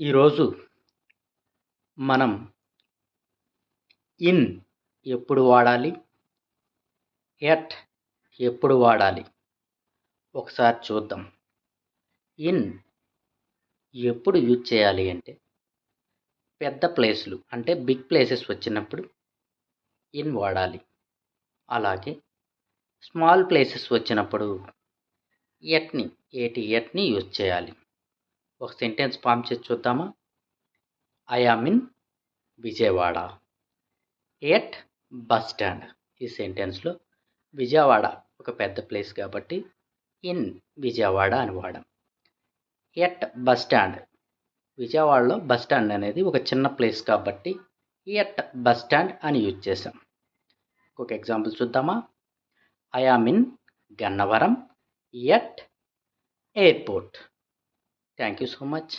ఈరోజు మనం ఇన్ ఎప్పుడు వాడాలి, ఎట్ ఎప్పుడు వాడాలి ఒకసారి చూద్దాం. ఇన్ ఎప్పుడు యూజ్ చేయాలి అంటే పెద్ద ప్లేస్లు అంటే బిగ్ ప్లేసెస్ వచ్చినప్పుడు ఇన్ వాడాలి. అలాగే స్మాల్ ప్లేసెస్ వచ్చినప్పుడు ఎట్ని యూజ్ చేయాలి. ఒక సెంటెన్స్ ఫామ్ చేసి చూద్దామా? I am in Vijayawada at bus stand. ఈ సెంటెన్స్లో విజయవాడ ఒక పెద్ద ప్లేస్ కాబట్టి ఇన్ విజయవాడ అని వాడాం. ఎట్ బస్ స్టాండ్, విజయవాడలో బస్ స్టాండ్ అనేది ఒక చిన్న ప్లేస్ కాబట్టి ఎట్ బస్ స్టాండ్ అని యూజ్ చేసాం. ఒక ఎగ్జాంపుల్ చూద్దామా? I am in Gannavaram at airport. Thank you so much.